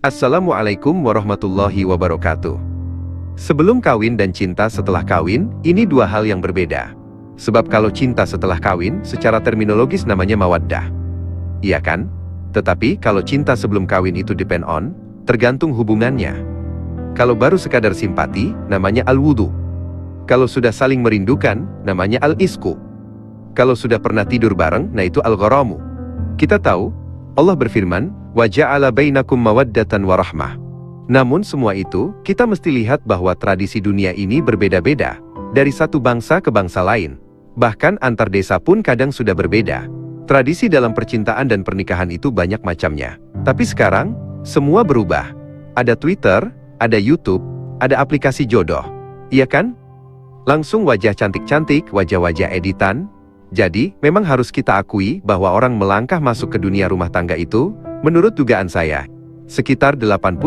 Assalamualaikum warahmatullahi wabarakatuh. Sebelum kawin dan cinta setelah kawin, ini dua hal yang berbeda. Sebab kalau cinta setelah kawin, secara terminologis namanya mawaddah. Iya kan? Tetapi kalau cinta sebelum kawin itu depend on, tergantung hubungannya. Kalau baru sekadar simpati, namanya al-wudu. Kalau sudah saling merindukan, namanya al-isku. Kalau sudah pernah tidur bareng, nah itu al-gharamu. Kita tahu, Allah berfirman, wa ja'ala bainakum mawaddatan wa rahmah. Namun semua itu, kita mesti lihat bahwa tradisi dunia ini berbeda-beda, dari satu bangsa ke bangsa lain. Bahkan antar desa pun kadang sudah berbeda. Tradisi dalam percintaan dan pernikahan itu banyak macamnya. Tapi sekarang, semua berubah. Ada Twitter, ada YouTube, ada aplikasi jodoh. Iya kan? Langsung wajah cantik-cantik, wajah-wajah editan. Jadi, memang harus kita akui bahwa orang melangkah masuk ke dunia rumah tangga itu, menurut dugaan saya, sekitar 80%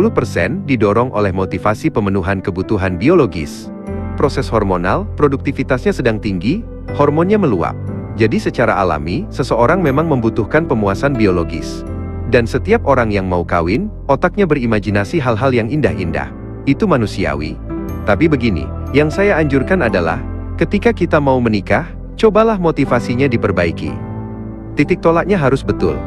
didorong oleh motivasi pemenuhan kebutuhan biologis. Proses hormonal, produktivitasnya sedang tinggi, hormonnya meluap. Jadi secara alami, seseorang memang membutuhkan pemuasan biologis. Dan setiap orang yang mau kawin, otaknya berimajinasi hal-hal yang indah-indah. Itu manusiawi. Tapi begini, yang saya anjurkan adalah, ketika kita mau menikah, cobalah motivasinya diperbaiki. Titik tolaknya harus betul.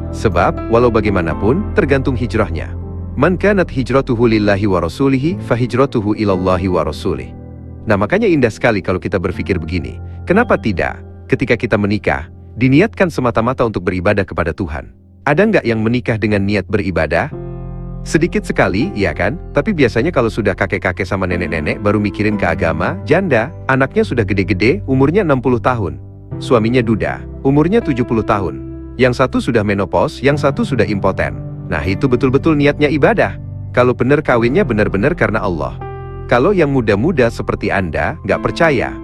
Sebab, walau bagaimanapun, tergantung hijrahnya. Man kanat hijratuhu lillahi wa rasulihi, fa hijratuhu ilallahi wa rasulih. Nah makanya indah sekali kalau kita berpikir begini. Kenapa tidak? Ketika kita menikah, diniatkan semata-mata untuk beribadah kepada Tuhan. Ada nggak yang menikah dengan niat beribadah? Sedikit sekali, iya kan? Tapi biasanya kalau sudah kakek-kakek sama nenek-nenek baru mikirin ke agama, janda, anaknya sudah gede-gede, umurnya 60 tahun. Suaminya duda, umurnya 70 tahun. Yang satu sudah menopause, yang satu sudah impoten. Nah itu betul-betul niatnya ibadah. Kalau benar kawinnya benar-benar karena Allah. Kalau yang muda-muda seperti Anda, nggak percaya,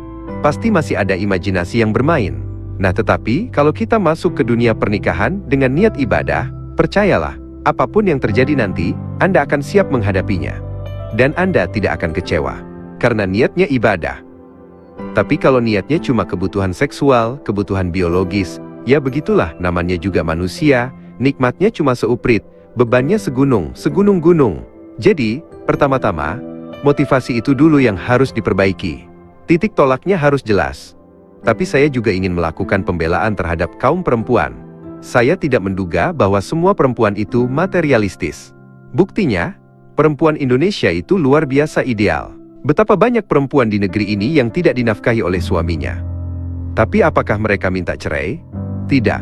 pasti masih ada imajinasi yang bermain. Nah tetapi, kalau kita masuk ke dunia pernikahan dengan niat ibadah, percayalah, apapun yang terjadi nanti, Anda akan siap menghadapinya. Dan Anda tidak akan kecewa. Karena niatnya ibadah. Tapi kalau niatnya cuma kebutuhan seksual, kebutuhan biologis, ya begitulah, namanya juga manusia, nikmatnya cuma seuprit, bebannya segunung-gunung. Jadi, pertama-tama, motivasi itu dulu yang harus diperbaiki. Titik tolaknya harus jelas. Tapi saya juga ingin melakukan pembelaan terhadap kaum perempuan. Saya tidak menduga bahwa semua perempuan itu materialistis. Buktinya, perempuan Indonesia itu luar biasa ideal. Betapa banyak perempuan di negeri ini yang tidak dinafkahi oleh suaminya. Tapi apakah mereka minta cerai? Tidak.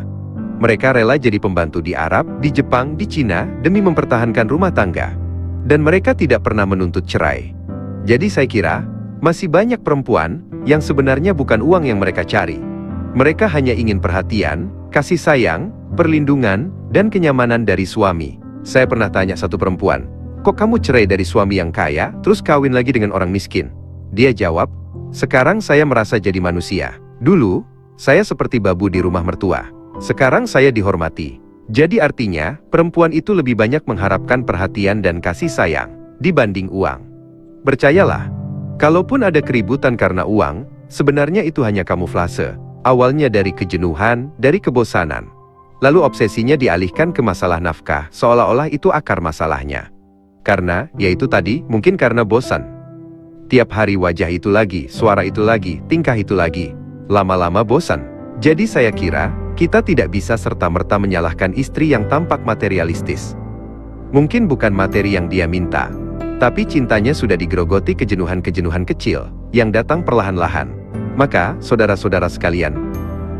Mereka rela jadi pembantu di Arab, di Jepang, di Cina, demi mempertahankan rumah tangga. Dan mereka tidak pernah menuntut cerai. Jadi saya kira, masih banyak perempuan yang sebenarnya bukan uang yang mereka cari. Mereka hanya ingin perhatian, kasih sayang, perlindungan, dan kenyamanan dari suami. Saya pernah tanya satu perempuan, kok kamu cerai dari suami yang kaya, terus kawin lagi dengan orang miskin? Dia jawab, sekarang saya merasa jadi manusia. Dulu, saya seperti babu di rumah mertua. Sekarang saya dihormati. Jadi artinya, perempuan itu lebih banyak mengharapkan perhatian dan kasih sayang, dibanding uang. Percayalah, kalaupun ada keributan karena uang, sebenarnya itu hanya kamuflase. Awalnya dari kejenuhan, dari kebosanan. Lalu obsesinya dialihkan ke masalah nafkah, seolah-olah itu akar masalahnya. Karena, yaitu tadi, mungkin karena bosan. Tiap hari wajah itu lagi, suara itu lagi, tingkah itu lagi. Lama-lama bosan. Jadi saya kira, kita tidak bisa serta-merta menyalahkan istri yang tampak materialistis. Mungkin bukan materi yang dia minta, tapi cintanya sudah digerogoti kejenuhan-kejenuhan kecil, yang datang perlahan-lahan. Maka, saudara-saudara sekalian,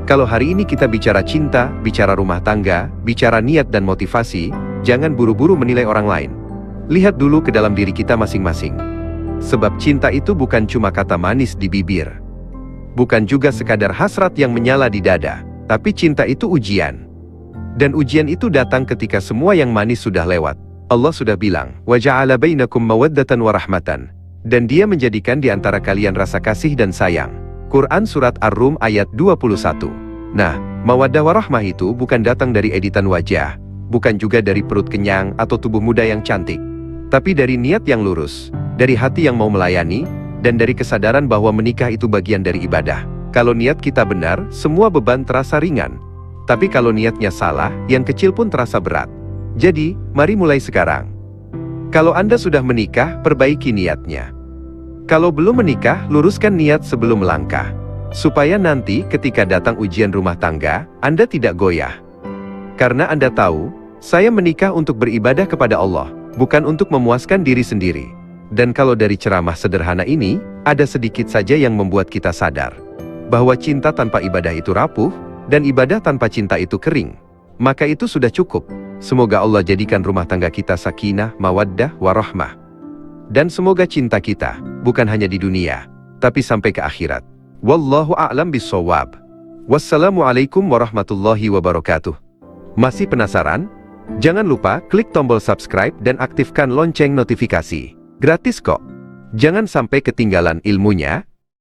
kalau hari ini kita bicara cinta, bicara rumah tangga, bicara niat dan motivasi, jangan buru-buru menilai orang lain. Lihat dulu ke dalam diri kita masing-masing. Sebab cinta itu bukan cuma kata manis di bibir. Bukan juga sekadar hasrat yang menyala di dada. Tapi cinta itu ujian. Dan ujian itu datang ketika semua yang manis sudah lewat. Allah sudah bilang, wa ja'ala bainakum mawaddatan wa rahmatan. Dan Dia menjadikan di antara kalian rasa kasih dan sayang. Quran Surat Ar-Rum ayat 21. Nah, mawaddah warahmah itu bukan datang dari editan wajah, bukan juga dari perut kenyang atau tubuh muda yang cantik, tapi dari niat yang lurus, dari hati yang mau melayani, dan dari kesadaran bahwa menikah itu bagian dari ibadah. Kalau niat kita benar, semua beban terasa ringan. Tapi kalau niatnya salah, yang kecil pun terasa berat. Jadi, mari mulai sekarang. Kalau Anda sudah menikah, perbaiki niatnya. Kalau belum menikah, luruskan niat sebelum melangkah. Supaya nanti ketika datang ujian rumah tangga, Anda tidak goyah. Karena Anda tahu, saya menikah untuk beribadah kepada Allah, bukan untuk memuaskan diri sendiri. Dan kalau dari ceramah sederhana ini, ada sedikit saja yang membuat kita sadar bahwa cinta tanpa ibadah itu rapuh, dan ibadah tanpa cinta itu kering. Maka itu sudah cukup. Semoga Allah jadikan rumah tangga kita sakinah, mawaddah, warahmah. Dan semoga cinta kita, bukan hanya di dunia, tapi sampai ke akhirat. Wallahu a'lam bissawab. Wassalamualaikum warahmatullahi wabarakatuh. Masih penasaran? Jangan lupa klik tombol subscribe dan aktifkan lonceng notifikasi. Gratis kok. Jangan sampai ketinggalan ilmunya.